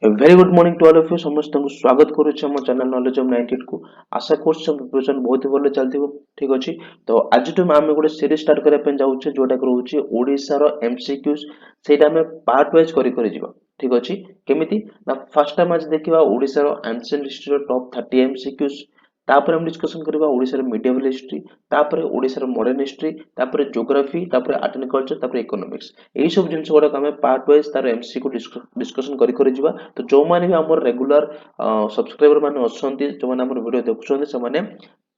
Very good morning to all of you समस्त को स्वागत करुच्चे आम चैनल नॉलेज ऑफ 98 को आशा कर प्रिपरेशन बहुत ही भल चलती ठीक अच्छे। तो आज आम गोटे सीरीज स्टार्ट करने जाऊे जोटा रोचे ओडिशार एमसीक्यूज से पार्ट वाइज ठीक अच्छे। केमी ना फास्ट टाइम आज देखा ओडिशार एंशिएंट हिस्ट्री टॉप 30 एमसीक्यूज तापर हम डिस्कशन करबा ओडिशार मिडिएवल हिस्ट्री तापर ओडिशार मॉडर्न हिस्ट्री तापर ज्योग्राफी तापर आर्ट एंड कल्चर तापर इकोनॉमिक्स एही सब जिंस गुडा हमें पार्ट वाइज तार एमसी को डिस्कशन करि जिबा। तो जो माने भी हमर रेगुलर सब्सक्राइबर माने अछंती जो माने हमर वीडियो देखुछन्ते से माने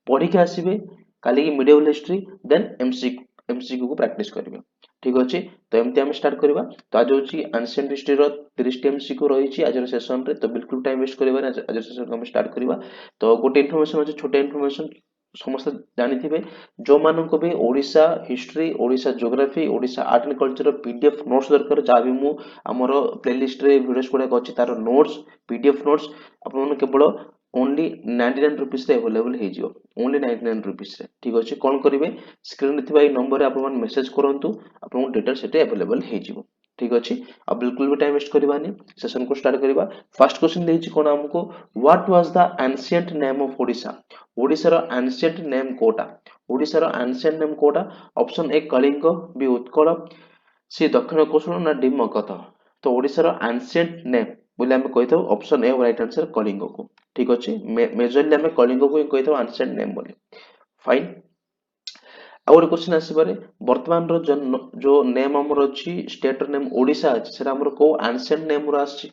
पढ़ी के आसीबे काली की मिडिएवल हिस्ट्री देन एमसीक्यू को प्रैक्टिस करिवे ठीक अछि। तो एमती हम स्टार्ट करबा। तो आज होची एंशिएंट हिस्ट्री रो 30 टी एमसीक्यू रहिछि आज सेशन रे। तो बिल्कुल टाइम वेस्ट करबा आज सेशन को हम स्टार्ट करबा। तो गोटे इनफॉरमेशन अछि छोटे इनफॉरमेशन समस्त जानिथिबे जो मानको भी Odisha history Odisha geography Odisha art and culture PDF notes दरकार जहाँ भी मु हमर प्लेलिस्ट रे वीडियोस गुडा अछि तार नोट्स पीडीएफ नोट्स आपन मन केवल ओनली 99 रुपीस रे अवेलेबल हे जिवो ओनली 99 रुपीस रे ठीक अछि। कोन करिवे स्क्रीन रे थिबा ए नंबर रे आपन मेसेज करंतु आपन डिटेल सेटे अवेलेबल हे जिवो ठीक अछि। अब बिल्कुल भी टाइम वेस्ट करबानी सेशन को स्टार्ट करबा। फर्स्ट क्वेश्चन देछि कोन हमको what was the ancient name of Odisha ओडिशार एंशिएंट नेम कोटा ओडिशार एंशिएंट नेम कोटा option A Kalinga B Utkal C Dakshina Kosala ना डी मगध। तो ओडिशार एंशिएंट नेम बोले हम कहि थाउ option A right answer Kalinga को ठीक अछि। मेजरली हम कलिंग को ही कहि थाउ एंशिएंट नेम बोले फाइन। आ गोटे क्वेश्चन आसबारे वर्तमान रो जो नेम हमर अछि स्टेट रो नेम ओडिशा अछि सेटा हमर को एंशिएंट नेम रो आछि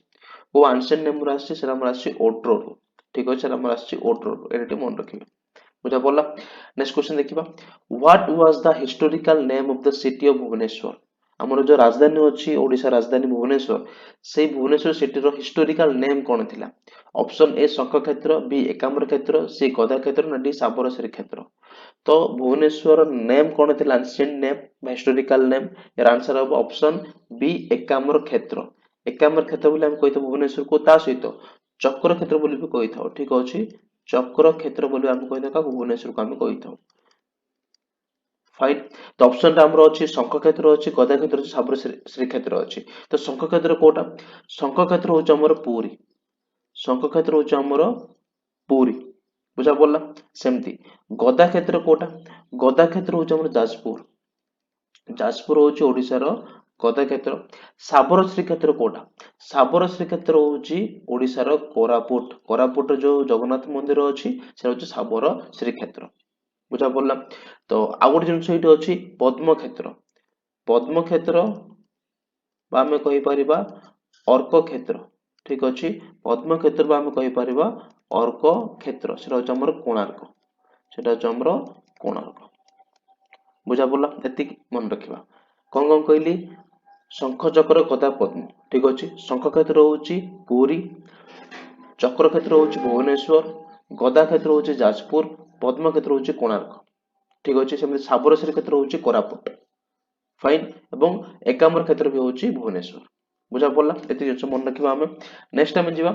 को एंशिएंट नेम रो आछि सेटा हमर आछि ओट्रो ठीक अछि। हमर आछि ओट्रो एटा मन रखिबे बुझा पड़ला। नेक्स्ट क्वेश्चन देखिबा what was the historical name of the city of Bhubaneswar हमर जो राजधानी अछि ओडिशा राजधानी भुवनेश्वर से भुवनेश्वर सिटी रो हिस्टोरिकल नेम कोन थिला ऑप्शन ए शंख क्षेत्र बी एकाम्र क्षेत्र सी गदा क्षेत्र ना डी साबरश्री क्षेत्र। तो भुवनेश्वर नेम कोन थिला एंशिएंट नेम हिस्टोरिकल नेम यार आंसर हो ऑप्शन बी एकाम्र क्षेत्र। एकाम्र क्षेत्र बोले हम कहितो भुवनेश्वर को ता सहित चक्र क्षेत्र बोली भी कहिथाउ ठीक अछि। चक्र क्षेत्र बोली हम कहिथाउ का भुवनेश्वर को हम कहिथाउ फाइन। तो ऑप्शन टा हमरो अछि शंख क्षेत्र अछि गदा क्षेत्र अछि साबरश्री क्षेत्र अछि। तो शंख क्षेत्र कोटा शंख क्षेत्र होछ हमर पुरी शंख क्षेत्र होछ हमर पुरी बुझा पड़ला। सेमती गदा क्षेत्र कोटा गदा क्षेत्र होछ हमर जाजपुर जाजपुर होछ ओडिसा रो गदा क्षेत्र। साबरश्री क्षेत्र कोटा साबरश्री क्षेत्र होची ओडिसा रो कोरापुट कोरापुट जो जगन्नाथ मंदिर अछि से होची साबरश्री क्षेत्र बुझा पड़ला। तो आ गोटे जिनस एठी अछि पद्म क्षेत्र बा हमें कहि परिबा अर्क क्षेत्र ठीक अछि। पद्म क्षेत्र बा हमें कहि परिबा अर्क क्षेत्र सेटा होची हमर कोणार्क सेटा होची हमर कोणार्क बुझा पड़ला। एतिक मन रखिबा कोन कोन कहली शंख चक्र गदा पद्म ठीक अछि। शंख क्षेत्र होची पुरी चक्र क्षेत्र होची भुवनेश्वर गदा क्षेत्र होची जाजपुर पद्म क्षेत्र होची कोणार्क ठीक अछि। सेमति साबरश्री क्षेत्र होची कोरापुट फाइन एवं एकाम्र क्षेत्र भी होची भुवनेश्वर बुझा पड़ला। एति जिंस मन रखिबा हमें। नेक्स्ट टाइम जिबा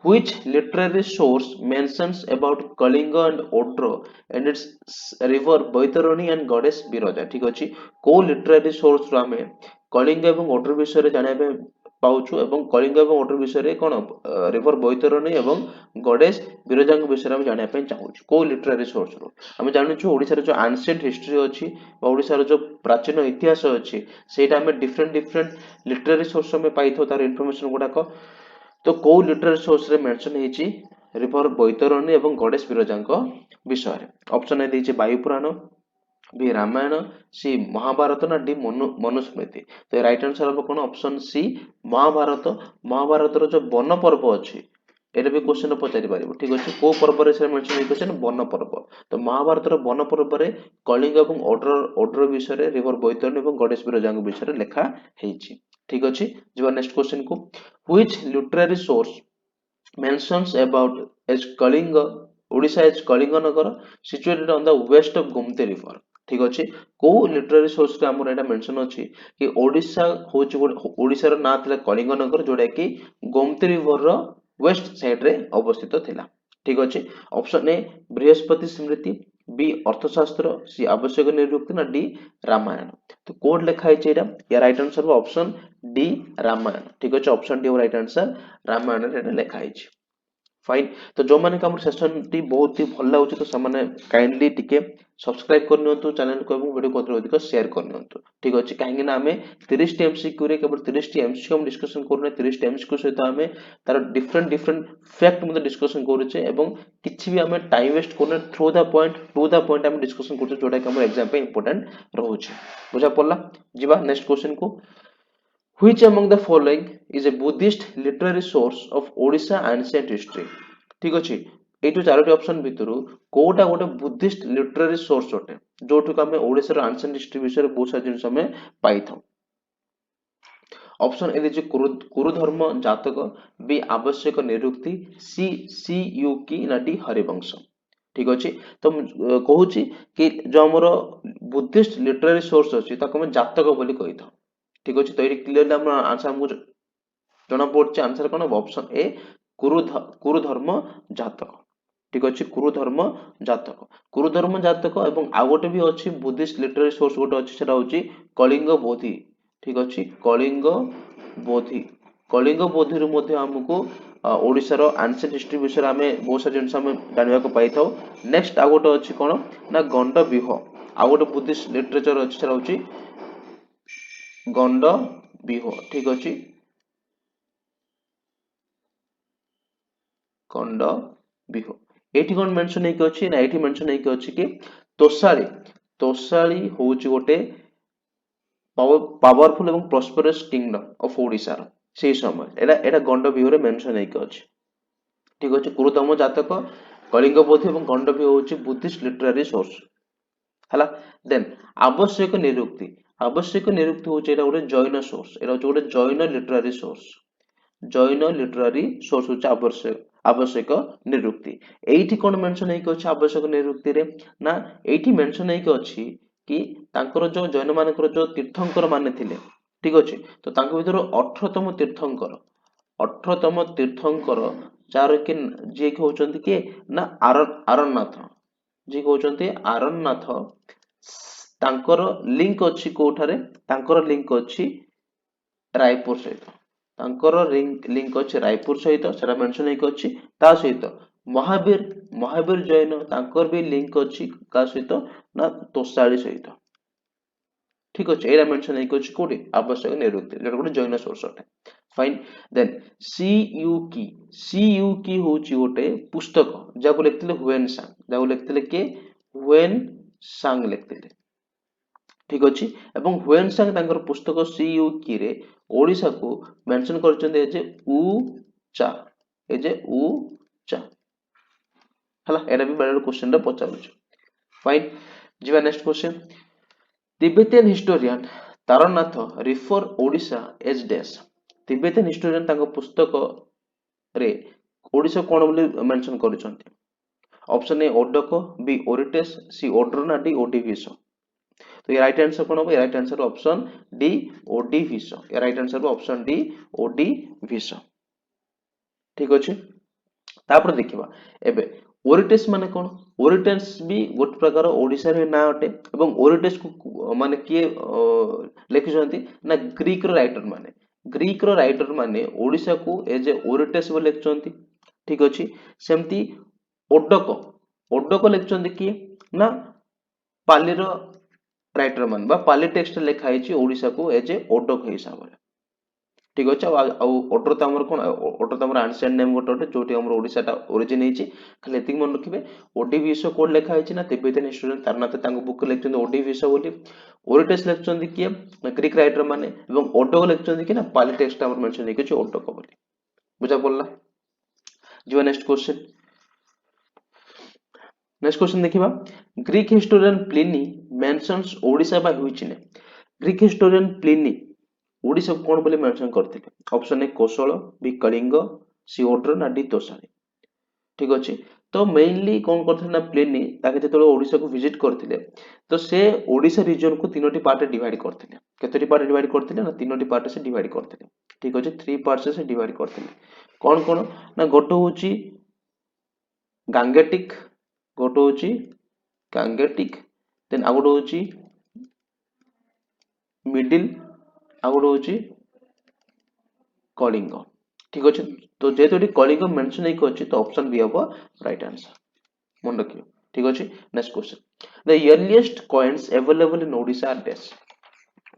which literary source mentions about Kalinga and Odra and its river Baitarani and goddess Biraja ठीक अछि। को लिटरेरी सोर्स रो हमें कलिंग एवं ओड्र विषय रे जानिबा पाउछु एवं कलिंग एवं ओड्र विषय रे कोन रिवर बैतरणी एवं गॉडेस बिरजा विषय रे हम जानिबा पय चाहूछु को लिटरेरी सोर्स रो हम जानुछु ओडिसा रे जो एंशिएंट हिस्ट्री अछि ओडिसा रे जो प्राचीन इतिहास अछि सेटा हमें डिफरेंट लिटरेरी सोर्स में पाइथो तार इन्फॉर्मेशन गुडाक। तो को लिटरेरी सोर्स रे मेंशन हेछि रिवर बैतरणी एवं गॉडेस बिरजांक विषय रे ऑप्शन ए देछि वायु पुराण बी रामायण सी महाभारत ना डी मनुस्मृति। तो राइट आंसर हम कोन ऑप्शन सी महाभारत महाभारत रो जो वन पर्व अछि एटा भी क्वेश्चन पचारि पारिबो ठीक अछि। को पर्व रे से मेंशन हे क्वेश्चन वन पर्व। तो महाभारत रो वन पर्व रे कलिंग एवं ओड्र विषय रे रिवर बैतरणी एवं गणेश बिरजांग विषय रे लेखा हेछि ठीक अछि। जिबा नेक्स्ट क्वेश्चन को which literary source mentions about as Kalinga Odisha as Kalinga Nagar situated on the west of Gomati river ठीक अछि। को लिटरेरी सोर्स रे हमर एटा मेंशन अछि कि ओडिशा होछि ओडिसा रो ना थिला कलिंग नगर जोडा कि गोमती रिवर रो वेस्ट साइड रे अवस्थित थिला ठीक अछि। Option A Brihaspati Smriti B Arthashastra, C आवश्यक निरुक्ति ना डी रामायण। तो कोड लिखा है एटा या राइट आंसर हो ऑप्शन डी रामायण। ठीक अछि option D right answer Ramayana एटा लिखा है। फाइन। तो जो माने हमर सेशन टी बहुत ही भल लागुଛି तो सामाने काइंडली टिके सब्सक्राइब कर नियंतु चैनल को एवं वीडियो को अधिक शेयर कर नियंतु। ठीक अछि काहेकि ना हमें 30 टी एमसीक्यू रे केवल 30 टी एमसीक्यू हम डिस्कशन करने 30 टी एमसीक्यू सहित हमें तार डिफरेंट डिफरेंट फैक्ट मध्ये डिस्कशन करूचे एवं किछि भी हमें टाइम वेस्ट करने through the point two the point हम डिस्कशन करछे जोटा कि हमर एग्जाम पे इंपोर्टेंट रहउचे। बुझा पड़ला। जीवा नेक्स्ट क्वेश्चन को। Which among the following is a Buddhist literary source of Odisha ancient history? ठीक अछि एटू चारोटी ऑप्शन भितरु कोटा गोटे बुद्धिस्ट लिटरेरी सोर्स अटे जोठु का हमें ओडिसा रो एंशिएंट हिस्ट्री विषय रे बहुत सारा जिनिस हमें पाई थाउ। ऑप्शन ए जे कुरु धर्म जातक, बी आवश्यक निरुक्ति, सी सी यू की नाटी हरिवंश। ठीक अछि तो कहूची कि जो हमर बुद्धिस्ट लिटरेरी सोर्स अछि ताको हम जातक बोली कहि थाउ। ठीक अछि तो ये क्लियरली हम आंसर हमको जना पड़छ आंसर कोन ऑप्शन ए कुरु धर्म जातक। ठीक अछि कुरु धर्म जातक। कुरु धर्म जातक एवं आ गोटे भी अछि बुद्धिस्ट लिटरेरी सोर्स गोटे अछि सेटा होछि कलिंग बोधि। ठीक अछि कलिंग बोधि। कलिंग बोधि रो मध्ये हमको ओडिसा रो एंशिएंट हिस्ट्री विषय हमें बहुत सारा जिनिस हमें जानिबा को पाई थाउ। नेक्स्ट आ गोटे अछि कोन ना गंड व्यूह आ गोटे बुद्धिस्ट लिटरेचर अछि सेटा होछि गंड व्यूह। ठीक अछि गंड व्यूह एठी कोन मेंशन हेके अछि ना एठी मेंशन हेके अछि कि तोसाली तोसाली होउची गोटे पावरफुल एवं प्रॉस्पेरस किंगडम ऑफ ओडिसा रो से समय एटा एटा गंड व्यूह रे मेंशन हेके अछि। ठीक अछि कुरुतम जातक कलिंग बोधि एवं गंड व्यूह होउची बुद्धिस्ट लिटरेरी सोर्स हला। देन आवश्यक निरुक्ति होउची एटा गोटे जैन सोर्स एटा होउची गोटे Jain literary source. Jain literary source होउची आवश्यक निरुक्ति। एठी कोन मेंशन हेके अछि आवश्यक निरुक्ति रे ना एठी मेंशन हेके अछि कि तांकर जो जैन मानकर जो तीर्थंकर माने थिले। ठीक अछि तो तांक भितर 18तम तीर्थंकर जार कि जे कि होचंती कि ना आरणनाथ जे होचंती आरणनाथ तांकर लिंक अछि कोठारे तांकर लिंक अछि रायपुर सहित तांकर लिंक अछि रायपुर सहित सेटा मेंशन हेके अछि ता सहित महावीर जैन तांकर भी लिंक अछि का सहित ना तोसाली सहित। ठीक अछि एरा मेंशन हेके अछि कोडी आवश्यक निरुक्ति जेटा गोटे जैन सोर्स अटे। फाइन। देन सी यू की होउची गोटे पुस्तक जाको लिखथिले हुएन सांग जाको लिखथिले के हुएन सांग लिखथिले। ठीक अछि एवं हुएन सांग तांकर पुस्तक सी यू की रे ओडिसा को मेंशन करचंदे एजे चा हला एरा भी बड़ा क्वेश्चन रे पचारुछ। फाइन। जीवा next question. Tibetan historian Taranath refer Odisha as dash. Tibetan historian तांको पुस्तक रे ओडिसा कोन बोली मेंशन करचंती। Option A Odak, B Oretes, C Odrona, D Odivisa. तो ये राइट आंसर कोन हो right answer option D Odivisa. ये right answer option D Odivisa. ठीक अछि तापर देखिबा एबे ओरिटेस माने कोन। ओरिटेस भी गोट प्रकार ओडिसा रे ना अटे एवं ओरिटेस को माने किए लिखिसंती ना ग्रीक रो राइटर माने ओडिसा को एज ए ओरिटेस बोली लिखचंती। ठीक अछि सेमती ओडक लिखचंती कि ना पाली रो राइटर मान बा पाली टेक्स्ट लिखा हैछि ओडिसा को एज ए ओडक हिसाब रे। ठीक अछि ओडर त हमर कोन ओडर त हमर एंशिएंट नेम गोटे जोटी हमर ओडिसा ता ओरिजिन हेछि खाली एतिक मन रखिबे। ओडिविसो कोड लिखा हैछि ना तिब्बतियन हिस्टोरियन तारनाथ तांको बुक लिखचंदी ओडिविसो बोली। ओरिटेस लिखचंदी कि ग्रीक राइटर माने एवं ओडक लिखचंदी कि ना पाली टेक्स्ट हमर मेंशन हेछि ओडक बोली। बुझा पड़ला। जो नेक्स्ट क्वेश्चन। नेक्स्ट क्वेश्चन देखिबा Greek historian Pliny mentions Odisha by which name. Greek historian Pliny Odisha कोन बोली मेंशन करथिले। Option A Kosala, B Kalinga, C Odra ना डी तोसाली। ठीक अछि तो मेनली कोन करथिले ना प्लिनी ताके जेतले ओडिसा को विजिट करथिले तो से ओडिसा रीजन को तीनोटी पार्ट डिवाइड करथिले। केतोटी पार्ट डिवाइड करथिले ना तीनोटी पार्ट से डिवाइड करथिले। ठीक अछि 3 पार्ट से डिवाइड करथिले कोन कोन ना गोटो होची गांगेटिक, गोटो होची ଗାଙ୍ଗେଟିକ, ଦେନ୍ ଆଉ ଗୋଟେ ହଉଛି ମିଡିଲ, ଆଉ ଗୋଟେ ହଉଛି କଳିଙ୍ଗ। ଠିକ ଅଛି, ତ ଯେହେତୁ ଏଠି କଳିଙ୍ଗ ମେନସନ ହେଇକି ଅଛି ତ ଅପସନ ବି ହବ ରାଇଟ ଆନ୍ସର, ମନେ ରଖିବ। ଠିକ ଅଛି, next question, the earliest coins available in Odisha are dash.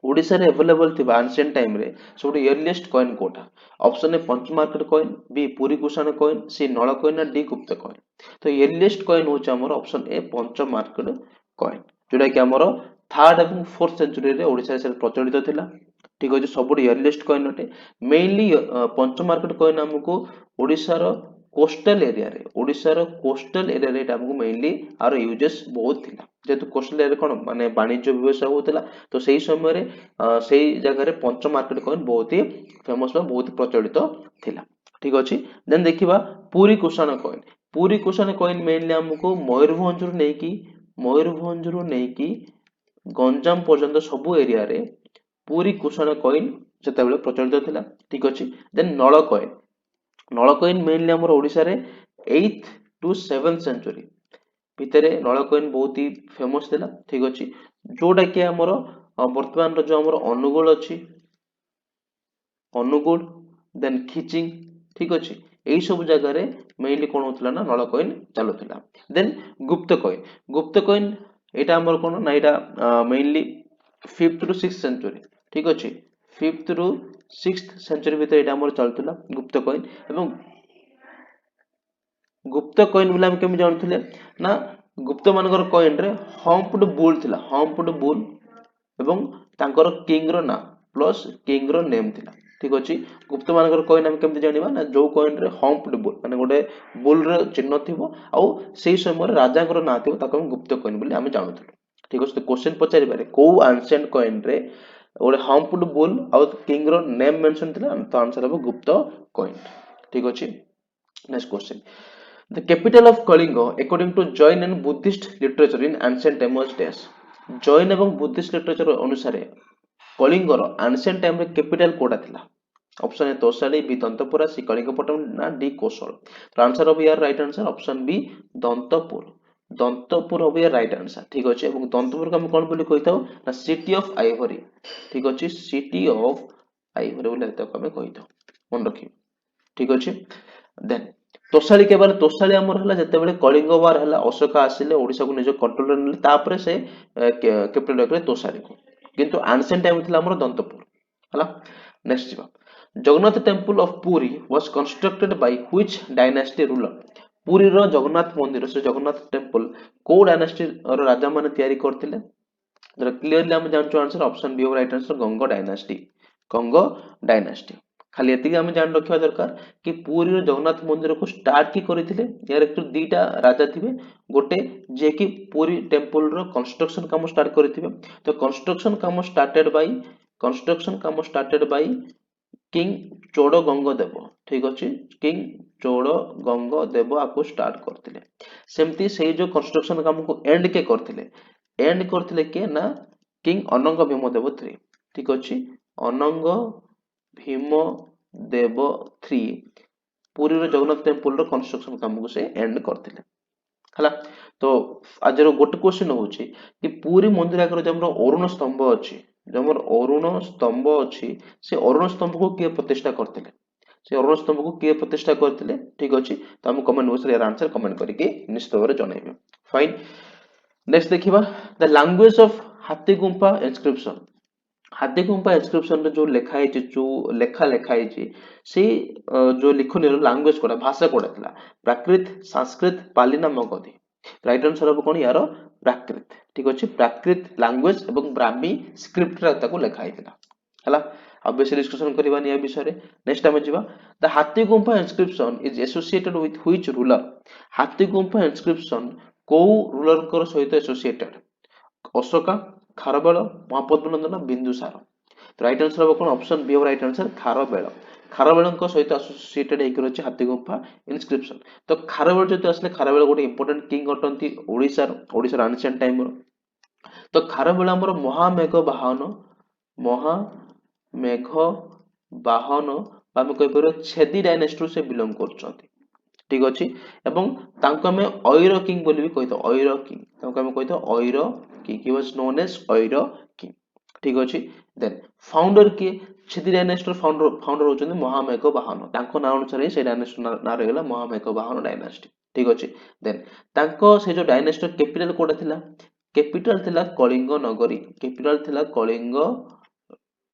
Odisha रे अवेलेबल थिबा एंशिएंट टाइम रे सबटु इयरलिएस्ट कॉइन कोटा? Option A punch market coin, B Puri Kushan coin, C Nala coin ना डी गुप्त कॉइन। तो इयरलिएस्ट कॉइन होचे हमर option A punch market coin, जोटा कि हमर थर्ड एवं फोर्थ सेंचुरी रे ओडिशा से प्रचलित थिला। ठीक अछि, सबटु इयरलिएस्ट कॉइन अटे। मेनली पंच मार्केट कॉइन हमको ओडिशा रो कोस्टल एरिया रे, ओडिशा रो कोस्टल एरिया रे एटा हमको मेनली आर यूजेस बहुत थिला, जेतु कोस्टल एरिया कोन माने वाणिज्य व्यवसाय होतला, तो सेही समय रे सेही जगह रे पंच मार्केट कॉइन बहुत ही फेमस बा बहुत प्रचलित थिला। ठीक अछि, देन देखिबा Puri Kushan coin. Puri Kushan coin mainly हमको मयूरभंज रु नेकी गंजाम पर्यंत सब एरिया रे पुरी कुषाण कॉइन सेतेबेले प्रचलित थिला। ठीक अछि, देन नळ कॉइन। नळ कॉइन मेनली हमर ओडिशा रे 8th to 7th सेंचुरी भितरे नळ कॉइन बहुत ही फेमस थिला। ठीक अछि, जोटा कि हमर वर्तमान रो जो हमर अनुगुल अछि, अनुगुल देन खिचिंग। ठीक अछि, एई सब जगह रे मेनली कोन होतला ना नळ कॉइन चालुथिला। देन गुप्त कॉइन। गुप्त कॉइन एटा हमर कोन ना एटा mainly 5th to 6th century. ठीक अछि, 5th ରୁ 6th सेंचुरी भितर एटा हमर चलथिला गुप्त कॉइन। एवं गुप्त कॉइन बोले हम केम जानथिले ना गुप्त मानकर कॉइन रे हम्प्ड बुल थिला, हम्प्ड बुल एवं तांकर किंग रो ना प्लस किंग रो नेम थिला। ठीक अछि, गुप्त मानकर कॉइन हम केमति जानिबा ना जो कॉइन रे हम्प्ड बुल माने गोटे बुल रो चिन्ह थिबो आ सेही समय राजा कर ना थिबो ताको हम गुप्त कॉइन बोली हम जानथिलु। ठीक अछि, तो क्वेश्चन पचारि पारे को एंशिएंट कॉइन रे गोटे हम्प्ड बुल आ किंग रो नेम मेंशन थिला, तो आंसर हो गुप्त कॉइन। ठीक अछि, next question, the capital of Kalinga according to Jain and Buddhist literature in ancient time was dash। Jain एवं बुद्धिस्ट लिटरेचर अनुसार कलिंगर एंशिएंट टाइम रे कैपिटल कोडा थिला? ऑप्शन ए तोसाली, बी दंतपुरा, सी कलिंगपट्टनम ना डी कोसल। तो आंसर हो यार राइट आंसर ऑप्शन बी दंतपुर। दंतपुर हो यार राइट आंसर। ठीक अछि, एवं दंतपुर को हम कोन बोली कहिताउ ना सिटी ऑफ आइवरी। ठीक अछि, सिटी ऑफ आइवरी बोली ताको हम कहिताउ, मन रखियो। ठीक अछि, देन तोसाली केवल तोसाली हमर हला जतेबेले कलिंग वार हला अशोक आसिले ओडिसा को निज कंट्रोल रे नेले तापरे से कैपिटल रखले तोसाली को, किंतु एंशिएंट टाइम थिला हमर दंतपुर हला। नेक्स्ट जिबा, Jagannath temple of Puri was constructed by which dynasty ruler. Puri रो जगन्नाथ मंदिर से जगन्नाथ टेम्पल को डायनेस्टी रो राजा माने तयारी करथिले? क्लियरली हम जानचो answer option B right answer Ganga dynasty, Ganga dynasty. खाली एतिक हम जान रखिया दरकार कि पुरी रो जगन्नाथ मंदिर को स्टार्ट की करथिले, यार एक दुईटा राजा थिबे, गोटे जे कि पुरी टेम्पल रो कंस्ट्रक्शन काम स्टार्ट करथिबे। तो कंस्ट्रक्शन काम स्टार्टेड बाय किंग चोड़ गंग देव। ठीक अछि, किंग चोड़ गंग देव आपको स्टार्ट करथिले। सेमती सेही जो कंस्ट्रक्शन काम को एंड के करथिले, एंड करथिले के ना किंग अनंग भीम देव 3। ठीक अछि, अनंग भीम देव 3 पुरी रो जगन्नाथ टेम्पल रो कंस्ट्रक्शन काम को से एंड करथिले हला। तो आज रो गोटे क्वेश्चन होची कि पुरी मंदिर आगर जे हमर अरुण स्तंभ अछि, जे हमर अरुण स्तंभ अछि, से अरुण स्तंभ को के प्रतिष्ठा करथिले? से अरुण स्तंभ को के प्रतिष्ठा करथिले? ठीक अछि, तो हम कमेंट बॉक्स रे आंसर कमेंट करके निश्चित भाବରେ जणाइबे। फाइन, नेक्स्ट देखिबा द लैंग्वेज ऑफ हाथी गुंफा इंस्क्रिप्शन। हाथी गुंफा इंस्क्रिप्शन रे जो लेखा है, जो लेखा है से जो लिखनी लैंग्वेज कोडा भाषा कोडा थिला? प्राकृत, संस्कृत, पाली ना मगधी? राइट आंसर हो कोन यार प्राकृत। ठीक अछि, प्राकृत लैंग्वेज एवं ब्राह्मी स्क्रिप्ट रे ताको लेखा हैतिला हला। अब बेसी डिस्कशन करबा निया विषय रे। नेक्स्ट टाइम जिबा the Hathi Gumpha inscription is associated with which ruler. Hathi Gumpha inscription को रूलर को सहित एसोसिएटेड? अशोका, खारबेल, महापद्मनंदन, बिंदुसार? तो राइट आंसर हो कोन option B right answer Kharavela. Kharavela सहित एसोसिएटेड हेकि रहछि हाथी गुंफा इंस्क्रिप्शन। तो खारबेल जति असले खारबेल गोटे इंपोर्टेंट किंग अटंती ओडिसा एंशिएंट टाइम रो। तो खारबेल हमर महामेघ बाहन आम कह छेदी डायनेस्टी से बिलोंग करछंती। ठीक अच्छे एवं तांको हमें ऑयरो किंग बोली भी कही ऑयरो किंग तांको हमें कही ऑयरो king he was known as ऑयरो किंग ठीक अच्छे देन फाउंडर किए क्षिति डायनेस्टी फाउंडर होचंदी महामेघ बाहन तांको ना अनुसार से डायनेस्टी ना रहला महामेघ बाहन डायनेस्टी ठीक अच्छे देन तांको से जो डायनेस्टी कैपिटल कोटा थिला कैपिटल थिला कलिंग नगरी कैपिटल थिला कलिंग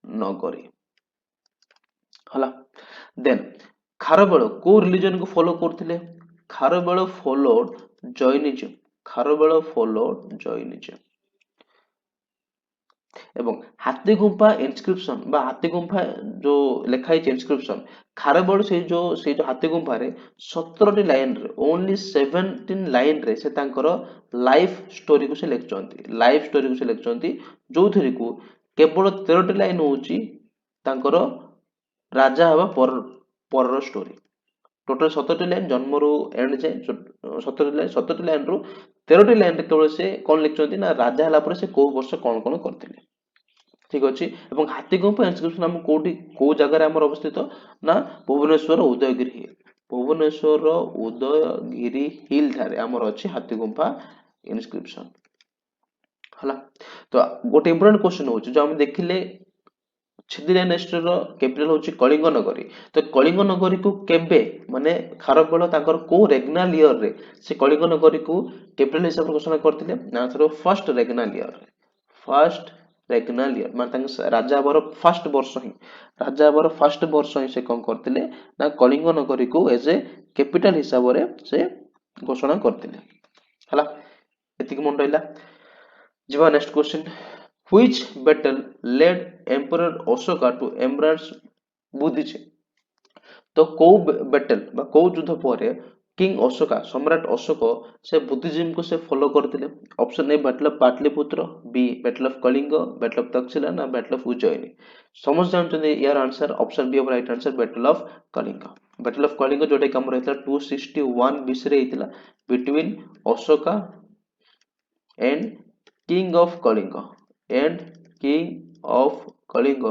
नगरी हला देन खारबेल को रिलीजन को फॉलो करथिले Kharavela followed Jainism Kharavela followed Jainism এবং ହାତୀ ଗୁମ୍ଫା ଇନସ୍କ୍ରିପସନ ବା ହାତୀ ଗୁମ୍ଫା ଯୋଉ ଲେଖା ହେଇଛି ଇନସ୍କ୍ରିପସନ ଖାରବେଳ ସେଇ ଯୋଉ ହାତୀ ଗୁମ୍ଫାରେ 17ଟି ଲାଇନରେ ଓନ୍ଲି 17 ଲାଇନରେ ସେ ତାଙ୍କର ଲାଇଫ ଷ୍ଟୋରିକୁ ସେ ଲେଖିଛନ୍ତି ଲାଇଫ ଷ୍ଟୋରିକୁ ସେ ଲେଖିଛନ୍ତି ଯୋଉଥିରେକୁ କେବଳ 13ଟି ଲାଇନ ହଉଛି ତାଙ୍କର ରାଜା ହେବା ପରର ଷ୍ଟୋରି ଟୋଟାଲ 17ଟି ଲାଇନ ଜନ୍ମରୁ ଏଣ୍ଡ ଯାଏ 17ଟି ଲାଇନରୁ 13ଟି ଲାଇନରେ କେବଳ ସେ କଣ ଲେଖିଛନ୍ତି ନା ରାଜା ହେଲା ପରେ ସେ କୋଉ ବର୍ଷ କଣ କଣ କରିଥିଲେ ठीक अच्छे ଏବଂ ହାତୀ ଗୁମ୍ଫା ଇନସ୍କ୍ରିପସନ ଆମ କୋଉଠି କୋଉ ଜାଗାରେ ଆମର ଅବସ୍ଥିତ ନା ଭୁବନେଶ୍ୱର ଉଦୟଗିରି ହିଲ୍ ଭୁବନେଶ୍ୱର ଉଦୟଗିରି ହିଲ୍ ଠାରେ ଆମର ଅଛି ହାତୀ ଗୁମ୍ଫା ଇନସ୍କ୍ରିପସନ ହେଲା ତ ଗୋଟେ ଇମ୍ପୋର୍ଟାଣ୍ଟ क्वेश्चन ହଉଛି ଯୋଉ ଆମେ ଦେଖିଲେ छिदी डायनेस्टी कैपिटल हूँ कलिंग नगरी तो कलिंग नगरी को केबे माने खारबेल तांकर को रेगनाल ईयर रे से कलिंग नगरी को कैपिटल हिसाब से घोषणा करथिले ना थरो फर्स्ट रेगनाल ईयर रे फर्स्ट रेगनाल ईयर माने तांक राजा बर फर्स्ट वर्ष ही राजा बर फर्स्ट वर्ष ही से कोन करथिले ना कलिंग नगरी को एज ए कैपिटल हिसाब रे से घोषणा करथिले हला एतिक मन रहिला जिवा next question Which battle led Emperor Ashoka to embrace Buddhism? तो को बैटल बा को युद्ध पर किंग अशोका सम्राट अशोक से बुद्धिज्म को से फॉलो करथिले option A battle of Pataliputra B battle of Kalinga battle of Takshashila ना बैटल ऑफ उज्जयिनी समझ जानते यार answer option B of right answer battle of Kalinga जोटा कम रहता 261 बीसी रे हेतिला between Ashoka and king of Kalinga and king of Kalinga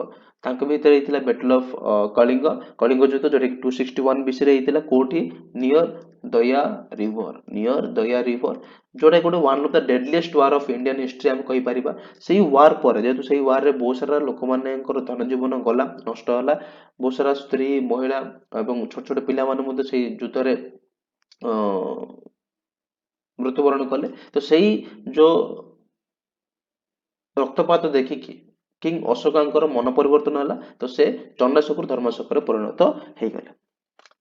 तांक भीतर हेतिला बैटल ऑफ कलिंग कलिंग युद्ध जोटा 261 बीसी रे हेतिला कोठी नियर दया रिवर जोटा गोटे one of the deadliest war of Indian history हम कहि परिबा सेही वार पर जेतु सेही वार रे बहुत सारा लोक मानेकर धन जीवन गला नष्ट होला बहुत सारा स्त्री महिला एवं छोट छोट पिला माने मध्ये सेही युद्ध रे मृत्युवरण कले तो सेही जो रक्तपात देखिकी किंग अशोकांकर मन परिवर्तन होला तो से चंडाशोक धर्माशोक परिणत हो गले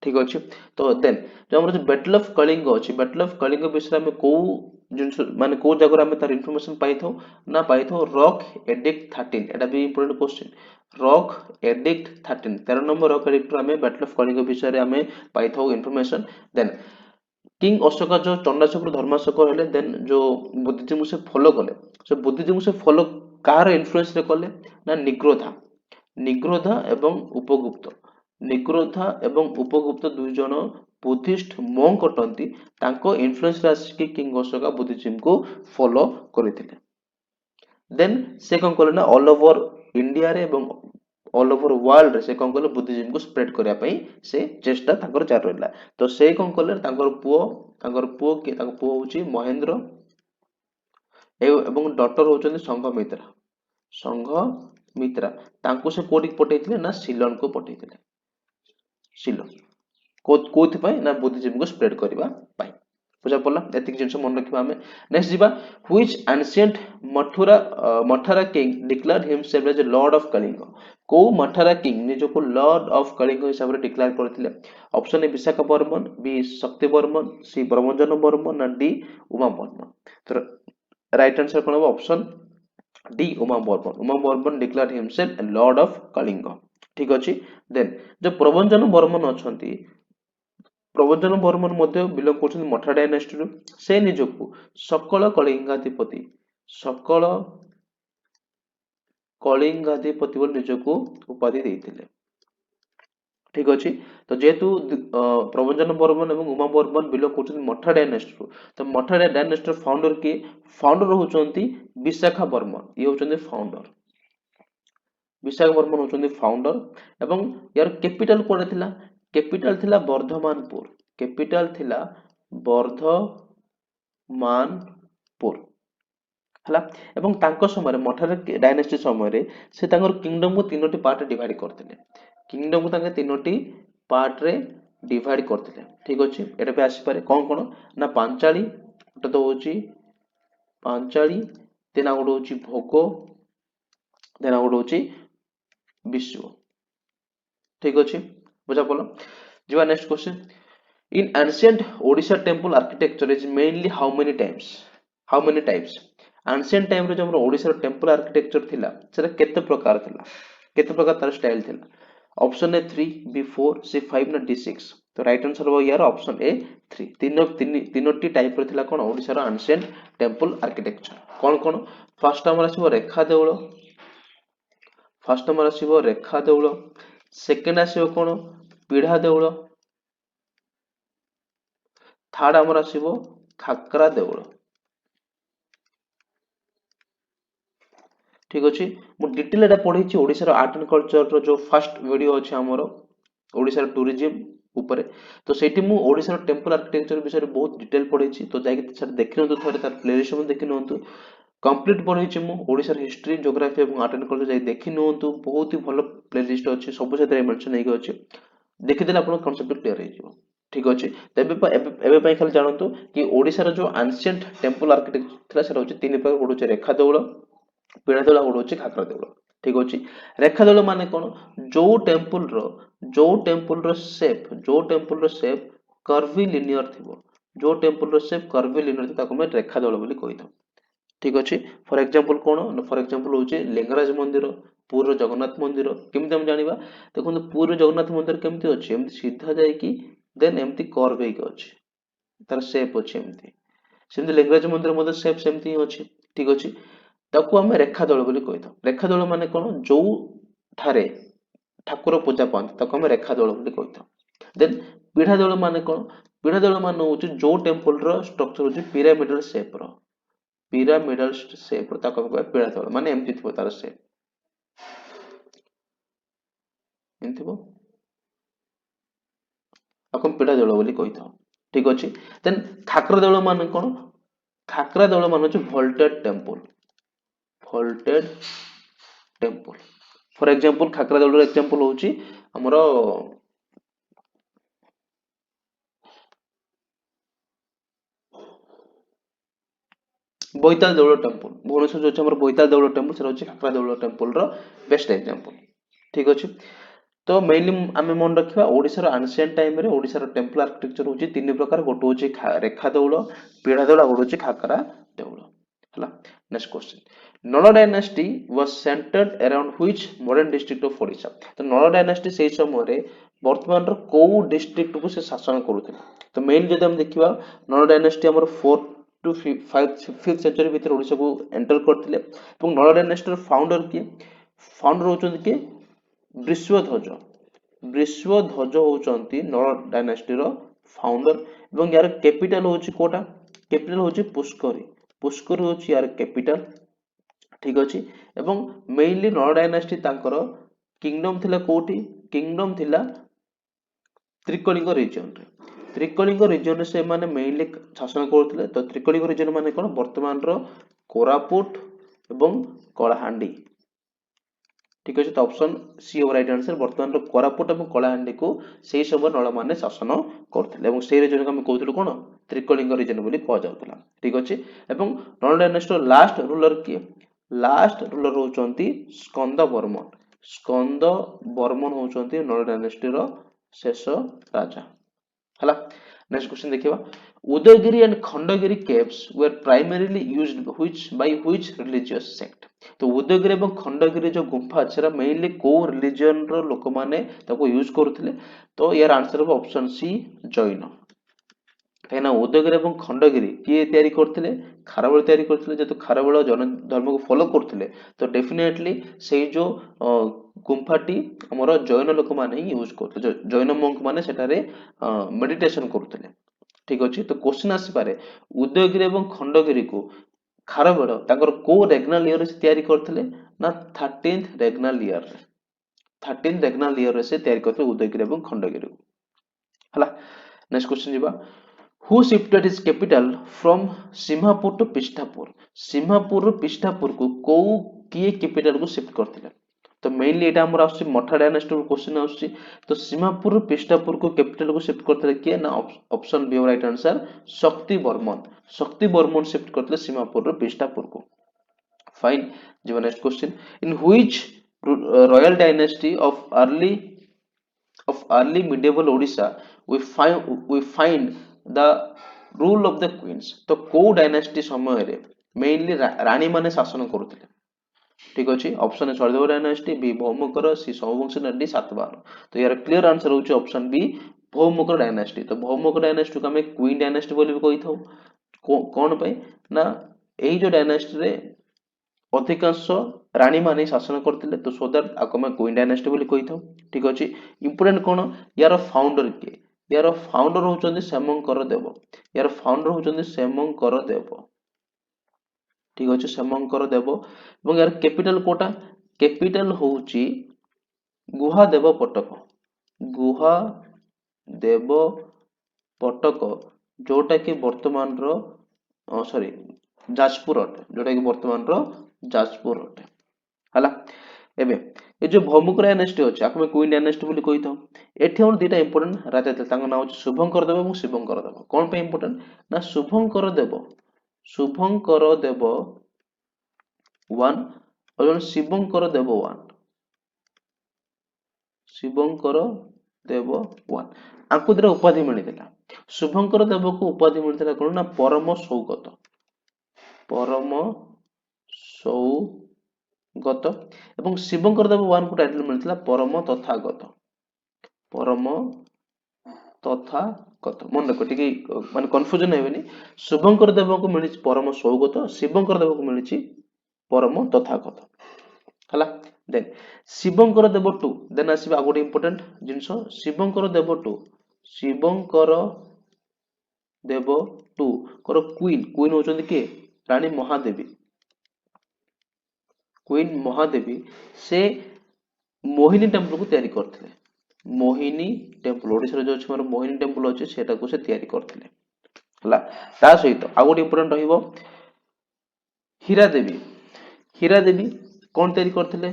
ठीक अच्छे तो देन जो हमर बैटल ऑफ कलिंग अछि बैटल ऑफ कलिंग विषय में को जिंस माने को जगह में तार इंफॉर्मेशन पाइथो ना पाइथो रॉक एडिक्ट 13 एटा भी important question rock edict 13 13 number rock edict में बैटल ऑफ कलिंग विषय रे हमें पाइथो इंफॉर्मेशन देन किंग अशोका जो चंडाशोक धर्माशोक हेले देन जो बुद्धिज्म से फॉलो कले से बुद्धिज्म से फॉलो कार इन्फ्लुएंस रे कले ना निग्रोधा एवं उपगुप्त निग्रोधा एवं उपगुप्त दुई जन बुद्धिस्ट मॉन्क अटंती तांको इन्फ्लुएंस रे आसी किंग अशोका बुद्धिज्म को फॉलो करथिले देन से कोन कले ना ऑल ओवर इंडिया रे एवं ऑल ओवर वर्ल्ड रे से कोन कले बुद्धिज्म को स्प्रेड करिया पई से चेष्टा तांकर जारी रहला तो से कोन कले तांकर पुओ के तांकर पुओ होची महेंद्र एवं डॉटर होचंदी संघमित्रा तांको से कोडी पठेइथिले ना सिलोन को पठेइथिले सिलोन कोथि पई ना बुद्धिज्म को स्प्रेड करिबा पई बुझा पड़ला एतिक जिंस मन रखिबा हमें नेक्स्ट जीवा which ancient Mathara king declared himself as a lord of Kalinga को मठारा किंग निजो को लॉर्ड ऑफ कलिंग हिसाब रे डिक्लेयर करथिले option A Vishakha Barman B Shakti Barman सी ब्रह्मजन बर्मन ना डी उमा बर्मन तो राइट आंसर कोन हो option D Uma Barman declared himself a lord of Kalinga ठीक अछि देन जो प्रभंजन बर्मन अछंती प्रभंजन बर्मन मध्य बिलोंग करछन मठा डायनेस्टी से निजको सकल कलिंगाधिपति बोल निजको उपाधि देइथिले ठीक अछि तो जेतु प्रभंजन बर्मन एवं उमा बर्मन बिलोंग करछन मठा डायनेस्टी तो मठा डायनेस्टी फाउंडर होचंती विशाखा बर्मन ये होचंती फाउंडर विशाखा बर्मन होचंती फाउंडर एवं यार कैपिटल कोडे थिला कैपिटल थिला वर्धमानपुर कैपिटल थिला ବର୍ଦ୍ଧମାନପୁର ହେଲା ଏବଂ ତାଙ୍କ ସମୟରେ ମଠାରେ ଡାଇନେଷ୍ଟି ସମୟରେ ସେ ତାଙ୍କର କିଙ୍ଗଡମ କୁ ତିନୋଟି ପାର୍ଟ ଡିଭାଇଡ କରିଥିଲେ କିଙ୍ଗଡମ କୁ ତାଙ୍କ ତିନୋଟି ପାର୍ଟ ରେ ଡିଭାଇଡ କରିଥିଲେ ଠିକ ଅଛି ଏଟା ବି ଆସିପାରେ କଣ ନା ପାଞ୍ଚାଳି ଗୋଟେ ତ ହଉଛି ପାଞ୍ଚାଳି ଦେନ୍ ଆଉ ଗୋଟେ ହଉଛି ଭୋଗ ଦେନ୍ ଆଉ ଗୋଟେ ହଉଛି ବିଶ୍ବ ଠିକ ଅଛି ବୁଝା ପଡିଲା ଯିବା ନେକ୍स्ट question in ancient odisha temple architecture is mainly how many types ancient time रे जो हमर ओडिसा टेम्पल आर्किटेक्चर थिला सेटा केते प्रकार थिला केते प्रकार तार स्टाइल थिला ऑप्शन ए 3 बी 4 सी 5 ना डी 6 तो राइट आंसर हो यार ऑप्शन ए 3 तीनोटी टाइप रे थिला कोन ओडिसा रो एंशिएंट टेम्पल आर्किटेक्चर कोन फर्स्ट हमर आसीबो रेखा देउळ सेकंड आसीबो कोन पीढ़ा देउळ थर्ड हमर आसीबो खाकरा देउळ ठीक अछि मु detail Etah पढिछि Odisha row art and culture रो जो फर्स्ट वीडियो अछि हमरो ओडिसा रो टूरिज्म ऊपर तो सेठी मु ओडिसा रो टेम्पल आर्किटेक्चर विषय रे बहुत डिटेल पढिछि तो जाई कि सर देखिनंतु थरे तार प्लेलिस्ट में देखिनंतु कंप्लीट पढिछि मु ओडिसा रो हिस्ट्री ज्योग्राफी एवं आर्ट एंड कल्चर जाई देखिनंतु बहुत ही भलो प्लेलिस्ट अछि सब सेते मेंशन हेइ अछि देखिदेले आपन कांसेप्ट क्लियर हेइ जिवो ठीक अछि तबे एबे पई खाली जानंतु कि ओडिसा रो जो एंशिएंट टेम्पल आर्किटेक्चर थिला सेटा होछि तीन प्रकार गोडो रेखा देउळ पीढ़ा देउळ गोडो होछि खाकरा देउळ ठीक अछि रेखा देउळ माने कोन जो टेम्पल रो शेप कर्वी लिनियर थिबो जो टेम्पल रो शेप कर्वी लिनियर ताको हम रेखा देउळ बोली कहिथौ ठीक अछि फॉर एग्जांपल कोन फॉर एग्जांपल होछि लिंगराज मंदिर पूर्व जगन्नाथ मंदिर केमिति हम जानिबा देखो पूर्व जगन्नाथ मंदिर केमिति अछि एमति सीधा जाय कि देन एमति कर्व हेइ अछि तार शेप अछि एमति सेमति लिंगराज मंदिर मध्ये शेप सेमति अछि ठीक अछि ताको हम रेखा दଳ ବୋଲି କହିथौ रेखा दଳ माने कोन जो ठारे ठाकुर पूजा पांत ताको हम रेखा दଳ ବୋଲି କହିथौ देन पीढ़ा दଳ माने कोन पीढ़ा दଳ माने होछि जो टेम्पल रो स्ट्रक्चर होछि पिरामिडल शेप रो ताको हम कहै पीढ़ा दଳ माने एमति थिबो तार शेप एमथिबो ताको पीढ़ा दଳ ବୋଲି କହିथौ ठीक अछि देन खाकरा दଳ माने कोन खाकरा दଳ माने होछि vaulted temple फॉर एग्जांपल खाकरा दଳ रो एग्जांपल होछि हमरो बोईताल देउळ टेम्पल भुवनेश्वर जो हमर बोईताल देउळ टेम्पल से होछि खाकरा देउळ टेम्पल रो बेस्ट एग्जांपल ठीक अछि तो मेनली आमे मन रखिबा ओडिसा रो एंशिएंट टाइम रे ओडिसा रो टेम्पल आर्किटेक्चर होछि तीन प्रकार गोटो होछि रेखा देउळ पीढ़ा देउळ गोटो होछि खाकरा देउळ हला next question Nala dynasty was centered around which modern district of Odisha तो नोला डायनेस्टी सेही समय रे वर्तमान रो को डिस्ट्रिक्ट को से शासन करूथिले तो मेन जदि हम देखिबा नोला डायनेस्टी हमर 4 टू 5th सेंचुरी भीतर ओडिसा को एंटर करथिले এবং नोला डायनेस्टी रो फाउंडर होचंती के वृषध्वज होचंती नोला डायनेस्टी रो फाउंडर এবং यार कैपिटल होची कोटा कैपिटल होची पुष्करी होची यार कैपिटल ठीक अछि ଏବଂ मेनली नोला डायनेस्टी तांकर किंगडम थिला कोठी किंगडम थिला त्रिकलिंग रीजन रे से माने मेनली शासन करथिले तो त्रिकलिंग रीजन माने कोन वर्तमान रो कोरापुट एवं कलाहांडी ठीक अछि तो ऑप्शन सी हो राइट आंसर वर्तमान रो कोरापुट एवं कलाहांडी को सेही सब नळ माने शासन करथिले एवं सेही रीजन को हम कहथिलु कोन त्रिकलिंग रीजन बोली कह जाउतला ठीक अछि एवं नळ डायनेस्टी रो लास्ट रूलर होचंती स्कंद बर्मन होचंती नळ डायनेस्टी रो शेष राजा हला नेक्स्ट क्वेश्चन देखिबा Udayagiri and Khandagiri caves were primarily used by which religious sect तो उदयगिरी एवं खंडगिरी जो गुफा छरा मेनली को रिलीजन रो लोक माने ताको यूज करथिले तो यार आंसर हो ऑप्शन सी जैन कहना उदयगिरी एवं खंडगिरी किए तयारी करथिले खारबेल तयारी करथिले जेतु खारबेल जन धर्म को फॉलो करथिले तो डेफिनेटली सेही जो गुम्फाटी हमर जैन लोक माने ही यूज करथिले जैन मंक माने सेटारे मेडिटेशन करथिले ठीक अछि तो क्वेश्चन आसी पारे उदयगिरी एवं खंडगिरी को खारबेल ताकर को रेगनल ईयर से तयारी करथिले ना 13th रेगनल ईयर से तयारी करथिले उदयगिरी एवं खंडगिरी हला नेक्स्ट क्वेश्चन जीवा who shifted his capital from Simhapura to Pishtapura Simhapura Pishtapura को किए कैपिटल को शिफ्ट करथिले तो मेनली एटा हमर आसी मठा डायनेस्टी क्वेश्चन आसी तो सीमापुर पिष्ठापुर को कैपिटल को शिफ्ट करथिले किए ना ऑप्शन बी राइट आंसर शक्ति बर्मन शिफ्ट करथिले सीमापुर पिष्ठापुर को फाइन जीवा next question in which royal dynasty of early medieval Odisha we find the rule of the queens तो को डायनेस्टी समय रे मेनली रानी माने शासन करुथिले ठीक अछि option A Swardeva dynasty B Bhaumakara C Somavanshi D Satavahana तो यार क्लियर आंसर होची ऑप्शन बी भौमकर डायनेस्टी तो भौमकर डायनेस्टी को हम क्वीन डायनेस्टी बोली भी कहि थाउ कोन पे ना एही जो डायनेस्टी रे अधिकांश रानी माने शासन करथिले तो सो दैट आको हम क्वीन डायनेस्टी बोली कहि थाउ ठीक अछि इंपोर्टेंट कोन यार फाउंडर के यार फाउंडर होचंदी सेमंकर देव यार फाउंडर होचंदी सेमंकर देव ठीक अछि सेमंकर देव এবং यार कैपिटल कोटा कैपिटल होची गुहा देव पटक गुहा देव पटक जोटा कि वर्तमान रो सॉरी जाजपुर अटे जोटा कि वर्तमान रो जाजपुर अटे हला एबे ए जो भौमुक डायनेस्टी अछि आकमे क्वीन डायनेस्टी बोली कहि थाउ एठी हम दुटा इंपोर्टेंट राजा थे तांग नाम अछि शुभंकर देव এবং शिवंकर देव कोन पे इंपोर्टेंट ना शुभंकर देव 1 और शिवंकर देव 1 शिवंकर देव 1 आंकु दिरा उपाधि मिलिथिला शुभंकर देव को उपाधि मिलिथिला कोन ना परम सौगत एवं शिवंकर देव 1 को टाइटल मिलिथिला परम तथागत मन रखो टिके माने कंफ्यूजन हेबेनी शुभंकर देव को मिलि परम सौगत शिवंकर देव को मिलि परम तथागत हला देन शिवंकर देव 2 देन आसीबा गोटे इंपोर्टेंट जिंस शिवंकर देव 2 कर क्वीन होचंदी के रानी महादेवी से मोहिनी टेम्पल को तैयारी करथिले मोहिनी टेम्पल ओडिसा जो अछि मोहिनी टेम्पल अछि सेटा को से तैयारी करथिले हला ता सहित आ गोटे इंपोर्टेंट रहिबो हीरा देवी कोन तैयारी करथिले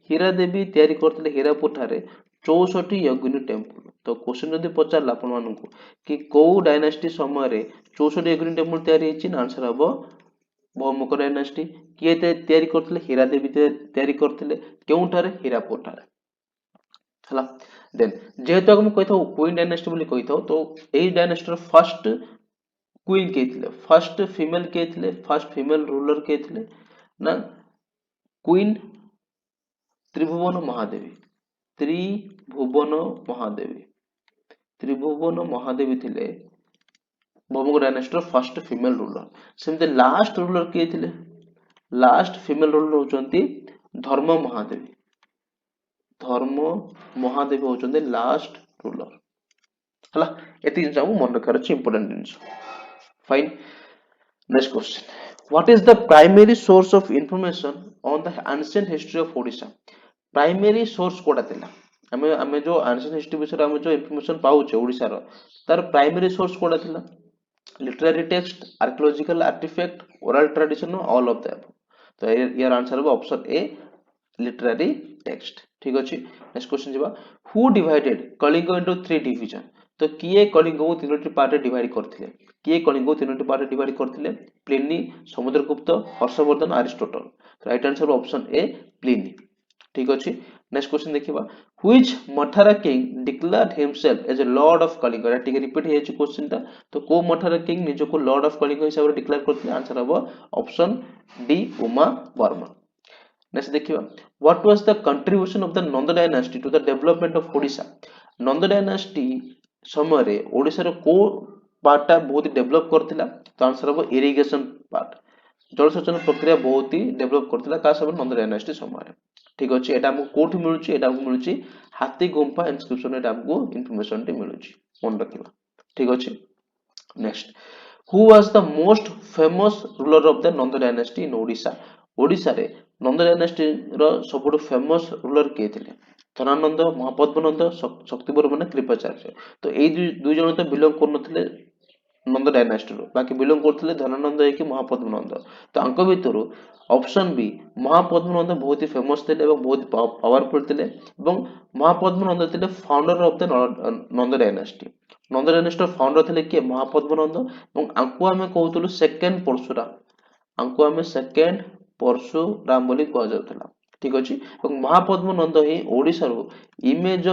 हीरा देवी तैयारी करथिले हीरापुर ठारे 64 यज्ञनी टेम्पल तो क्वेश्चन जदी पचारला आपण मानकु कि को डायनेस्टी समय रे 64 यज्ञनी टेम्पल तैयारी हेछि ना आंसर हबो भौमुक डायनेस्टी किए तैयारी करथिले हीरा देवी तैयारी करथिले केउ ठारे हीरापुर ठारे हला देन जेहेतु हम कहिथौ क्वीन डायनेस्टी बोली कहिथौ तो एही डायनेस्टी रो फर्स्ट क्वीन के थिले फर्स्ट फीमेल रूलर के थिले ना क्वीन त्रिभुवन महादेवी थिले भौमुक डायनेस्टी रो फर्स्ट फीमेल रूलर सेमते लास्ट रूलर के थिले लास्ट फीमेल रूलर होचंती धर्म महादेवी होचंती लास्ट रूलर हला एति जिंस हमु मन रखियार अछि important jeans fine next question what is the primary source of information on the ancient history of Odisha primary source कोडा थिला हमें जो एंशिएंट हिस्ट्री विषय हम जो इंफॉर्मेशन पाउचे ओडिसा रो तार प्राइमरी सोर्स कोडा थिला literary text archaeological artifact oral tradition all of that तो यार आंसर हो ऑप्शन ए लिटरेरी टेक्स्ट ठीक अछि नेक्स्ट क्वेश्चन जीवा who divided Kalinga into 3 division तो किए कलिंग को तीनोटी पार्ट रे डिवाइड करथिले Pliny Samudragupta Harshavardhana Aristotle right answer option A Pliny ठीक अछि नेक्स्ट क्वेश्चन देखिबा which Mathara king declared himself as a lord of Kalinga एटा टिके रिपीट हे क्वेश्चन ता तो को मठारा किंग निजो को लॉर्ड ऑफ कलिंग हिसाब रे डिक्लेयर करथिले आंसर हबो option D Uma Varma next देखिबा what was the contribution of the Nanda dynasty to the development of Odisha Nanda dynasty समय रे ओडिसा रो को पार्टा बहुत डेवलप करथिला तो आंसर हबो इरिगेशन पार्ट जलसेचन प्रक्रिया बहुत ही डेवलप करथिला का सब नंद डायनेस्टी समय ठीक अछि एटा हमको कोठी मिलुची एटा हमको मिलुची हाथी गुंफा इनस्क्रिप्शन एटा हमको इंफॉर्मेशन टी मिलुची मन रखिबा ठीक अछि next who was the most famous ruler of the Nanda dynasty in Odisha ଓଡ଼ିଶାରେ ନନ୍ଦ ଡାଇନାଷ୍ଟିର ସବୁଠୁ ଫେମସ୍ ରୁଲର କିଏ ଥିଲେ? ଧନାନନ୍ଦ, ମହାପଦ୍ମନନ୍ଦ, ଶକ୍ତିବର୍ମନ, କୃପାଚାର୍ଯ୍ୟ। ତ ଏଇ ଦୁଇ ଜଣ ତ ବିଲଙ୍ଗ କରୁନଥିଲେ ନନ୍ଦ ଡାଇନାଷ୍ଟିରୁ, ବାକି ବିଲଙ୍ଗ କରୁଥିଲେ ଧନାନନ୍ଦ ହେଇକି ମହାପଦ୍ମନନ୍ଦ। ତ ଆଙ୍କ ଭିତରୁ ଅପସନ୍ ବି ମହାପଦ୍ମନନ୍ଦ ବହୁତ ଫେମସ୍ ଥିଲେ ଏବଂ ବହୁତ ପାୱାରଫୁଲ୍ ଥିଲେ ଏବଂ ମହାପଦ୍ମନନ୍ଦ ଥିଲେ founder of the Nanda dynasty. Nanda ଡାଇନାଷ୍ଟିର ଫାଉଣ୍ଡର ଥିଲେ କିଏ? ମହାପଦ୍ମନନ୍ଦ ଏବଂ ଆଙ୍କୁ ଆମେ କହୁଥିଲୁ ସେକେଣ୍ଡ ପରଶୁରାମ। ଆଙ୍କୁ ଆମେ ସେକେଣ୍ଡ ପରଶୁରାମ ବୋଲି କୁହାଯାଉଥିଲା। ଠିକ ଅଛି। ଏବଂ ମହାପଦ୍ମନନ୍ଦ ହିଁ ଓଡ଼ିଶାରୁ ଇମେଜ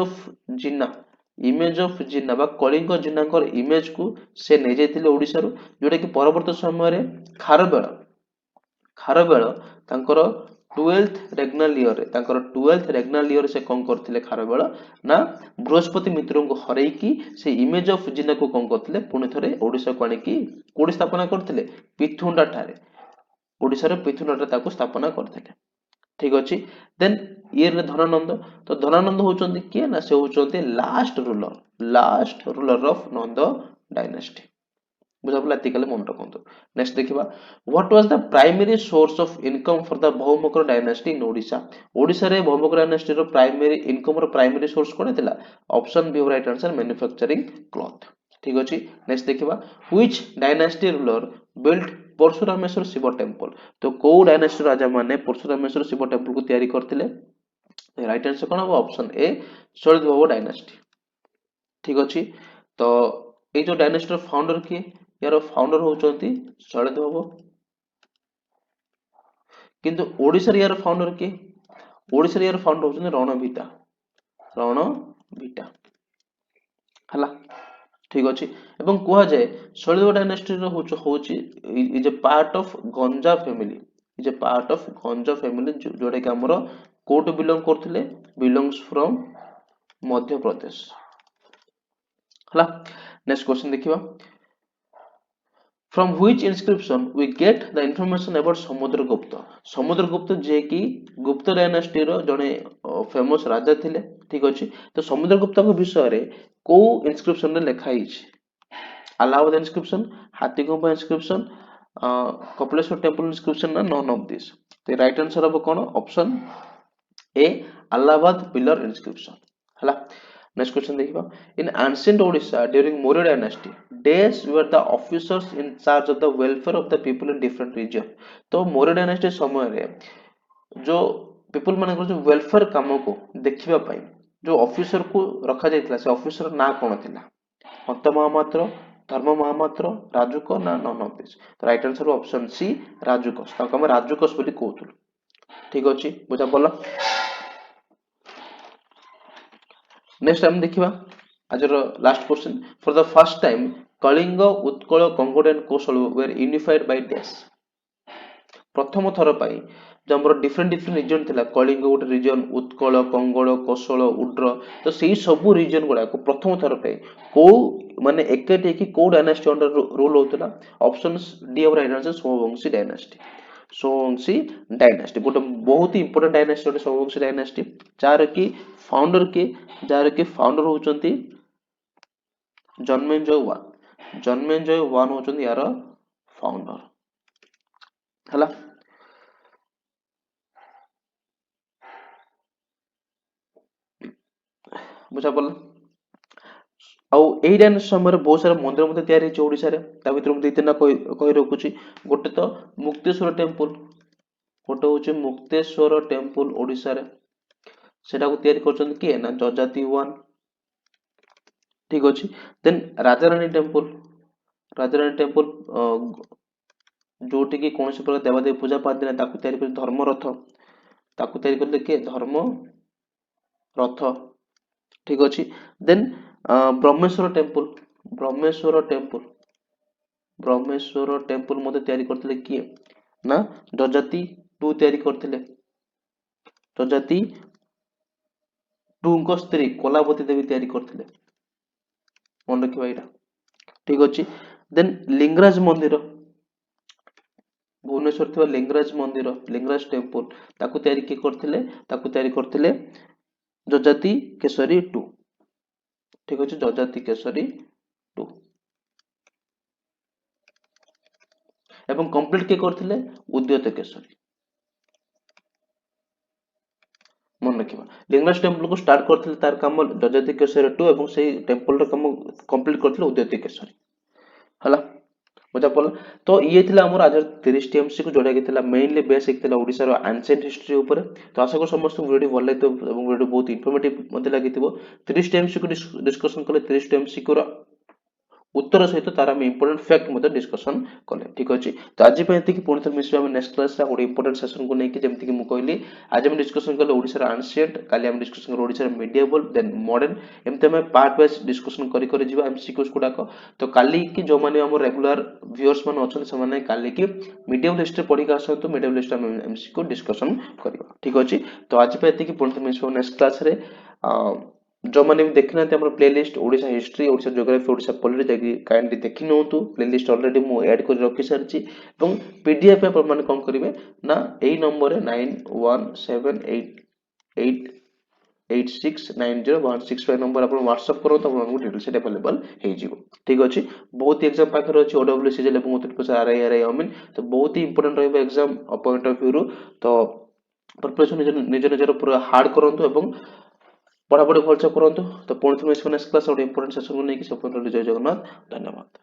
ଅଫ ଜିନା ବା କଳିଙ୍ଗ ଜିନାଙ୍କର ଇମେଜକୁ ସେ ନେଇଯାଇଥିଲେ ଓଡ଼ିଶାରୁ, ଯୋଉଟାକି ପରବର୍ତ୍ତୀ ସମୟରେ ଖାରବେଳ ତାଙ୍କର ଟୁଏଲ୍ଥ ରେଗନାଲ ଇୟରରେ ସେ କଣ କରିଥିଲେ? ଖାରବେଳ ନା ବୃହସ୍ପତି ମିତ୍ରଙ୍କୁ ହରେଇକି ସେ ଇମେଜ ଅଫ ଜିନାକୁ କଣ କରିଥିଲେ? ପୁଣି ଥରେ ଓଡ଼ିଶାକୁ ଆଣିକି କୋଉଠି ସ୍ଥାପନା କରିଥିଲେ? ପିଥୁଣ୍ଡା ଠାରେ, ଓଡ଼ିଶାର ପିଥୁଣ୍ଡାଠାରେ ତାକୁ ସ୍ଥାପନା କରିଥିଲେ। ଠିକ ଅଛି। ଦେନ୍ ଇଏରେ ଧନାନନ୍ଦ, ତ ଧନାନନ୍ଦ ହଉଛନ୍ତି କିଏ? ନା ସେ ହଉଛନ୍ତି last ruler of Nanda dynasty. ବୁଝାପଡ଼ିଲା? ଏତିକି ମନେ ରଖନ୍ତୁ। ନେକ୍ସଟ ଦେଖିବା, what was the primary source of income for the Bhaumakara dynasty in Odisha. ଓଡ଼ିଶାରେ ଭୌମକର ଡାଇନାଷ୍ଟିର ପ୍ରାଇମେରୀ ଇନକମର ପ୍ରାଇମେରୀ ସୋର୍ସ କଣ ଥିଲା? Option B right answer, manufacturing cloth. ଠିକ ଅଛି। ନେକ୍ସଟ ଦେଖିବା, which dynasty ruler built Parashurameshwara Shiva temple. ତ କୋଉ ଡାଇନାଷ୍ଟିର ରାଜା ମାନେ ପରଶୁରାମେଶ୍ୱର ଶିବ ଟେମ୍ପଲକୁ ତିଆରି କରିଥିଲେ? ରାଇଟ ଆନ୍ସର କଣ ହବ? ଅପସନ ଏ, ଶୈଳଦେବ ଡାଇନାଷ୍ଟି। ଠିକ ଅଛି। ତ ଏଇ ଯୋଉ ଡାଇନାଷ୍ଟିର ଫାଉଣ୍ଡର କିଏ? यार फाउंडर होचंती शैलदेव। किंतु ओडिसा यार फाउंडर किए? ओडिसा यार फाउंडर होचंती रणभिटा हला। ठीक अछि। एवं कुआ जाए शैलदेव डायनेस्टी रो होची is a part of Ganja family, जोटा कि हमर कोट बिलोंग करथिले? बिलोंग्स फ्रॉम मध्य प्रदेश हला। नेक्स्ट क्वेश्चन देखिबा, from which inscription we get the information about Samudragupta. Samudragupta जे कि गुप्त डायनास्टी रो जने फेमस राजा थिले। ठीक अछि। तो समुद्रगुप्त को विषय रे को इंस्क्रिप्शन रे लिखा हिच? Allahabad inscription, Hathigumpha inscription, Kapileshwar temple inscription ना नॉन ऑफ दिस। तो राइट आंसर अब कौन? Option A, Allahabad pillar inscription हला। नेक्स्ट क्वेश्चन देखिबा, in ancient Odisha during Maurya dynasty days were the officers in charge of the welfare of the people in different region। तो Maurya dynasty समय रे जो people मानकर जो वेलफेयर काम को देखिबा पाई जो ऑफिसर को रखा जायतिला, से ऑफिसर ना कोन थिला? हंत महामात्र, धर्म महामात्र, राजुक ना नॉन ऑफ दिस। तो राइट आंसर ऑप्शन सी, राजुकस। ताको हम राजुकस बोली कहउथुल। ठीक अछि, बुझा पड़ला। नेक्स्ट हम देखिबा आज last question, for the first time Kalinga, Utkal, Kongoda and Koshal were unified by dash. प्रथम थर पाई जो हमर डिफरेंट रीजन थिला, कलिंग गोटे रीजन, उत्कल, कंगोड, कोशल, उड्र, तो सेही सब रीजन गुडा को प्रथम थर पाई को माने एकेटे की को डायनास्टी अंडर रूल होतला? Option D of right answer, Somvanshi dynasty. Somvanshi dynasty गोटे बहुत ही इंपोर्टेंट डायनास्टी होते सोमवंशी डायनास्टी, जार की फाउंडर के होचंती जन्मेजय वन होचंती यार फाउंडर हला। बुझा पड़ला। आउ एही डायनास्टी समय बहुत सारा मंदिर मते तयारी होची ओडिसा रे। ता भीतर दी तीनटा कहि रखुची। गोटे तो मुक्तेश्वर टेम्पल, गोटे होची मुक्तेश्वर टेम्पल ओडिसा रे, सेटा को तयारी करछन किए? ना जजाति वन। ठीक अछि। देन राजारानी टेम्पल जोटी की कौन से प्रकार देवादेवी पूजा पाती ना, ताकू तयारी कर धर्मरथ, ताकू तयारी करले किए? धर्मरथ। ठीक अछि। देन ब्रह्मेश्वर टेम्पल मते तयारी करथिले किए? ना जजाति टू तयारी करथिले। जजाति टू को स्त्री कलावती देवी तयारी करथिले, मन रखिबा एटा। ठीक अछि। देन लिंगराज मंदिर, भुवनेश्वर थिबा लिंगराज टेम्पल, ताकू तयारी के करथिले? ताकू तयारी करथिले जजाति केसरी टू। ठीक अछि, जजाति केसरी टू। एवं कंप्लीट के करथिले? उद्यत केसरी। मन रखिबा लिंगराज टेम्पल को स्टार्ट करथिले तार काम जजाति केशरी टू एवं सेही टेम्पल रो काम कंप्लीट करथिले उदयति केशरी हला बुझा पड़ला। तो ये थिला हमर आज 30 टी एमसी को जोड़ा गेथिला मेनली बेस हेथिला ओडिसा रो एंशिएंट हिस्ट्री ऊपर। तो आशा कर समस्त वीडियो भल लागतो एवं वीडियो बहुत इंफॉर्मेटिव मते लागिथिबो। 30 टी एमसी को डिस्कशन कले 30 टी एमसी को उत्तर सहित तार आम इंपोर्टेंट फैक्ट मते डिस्कशन कले ठीक अछि। तो आज पे एति कि पुणी थर मिसिबा हम नेक्स्ट क्लास रा गोटे इंपोर्टेंट सेशन को नेकी जेमति कि मु कहली आज हम डिस्कशन कले ओडिसा रा एंशिएंट काली हम डिस्कशन कले ओडिसा रा मिडिएवल देन मॉडर्न एमते हम पार्ट वाइज डिस्कशन करी करी जिबा एमसीक्यूज गुडाक। तो काली कि जो माने हमर रेगुलर व्यूअर्स मान अछन से माने काली कि मिडिएवल हिस्ट्री पढी का आसतो मिडिएवल हिस्ट्री हम एमसीक्यू डिस्कशन करबा ठीक अछि। तो आज पे एति कि पुणी थर मिसिबा नेक्स्ट क्लास रे जो मैंने भी देखना था play list Odisha history Odisha geography Odisha polity kindly देखि नोतु प्ले लिस्ट ऑलरेडी मु ऐड कर रखि सारछि एवं पीडीएफ पे माने कोन करिवे ना एई नंबर 917888690165 नंबर अपन व्हाट्सएप करो तो आपको डिटेल्स अवेलेबल हे जिवो ठीक अछि। बहुत एग्जाम पाखर अछि ओडब्ल्यूसी जेल एवं उत्तर प्रदेश आरआई अमीन तो बहुत ही इंपोर्टेंट रहबो एग्जाम पॉइंट ऑफ व्यू रो। तो प्रिपरेशन निज निजर पूरा हार्ड करंतु एवं पढ़ापढ़ी भलसे करंतु। तो पुणी थोड़े नेक्स्ट क्लास गोटे इंपोर्टेंट सेशन को लेकिन सब जय जगन्नाथ धन्यवाद।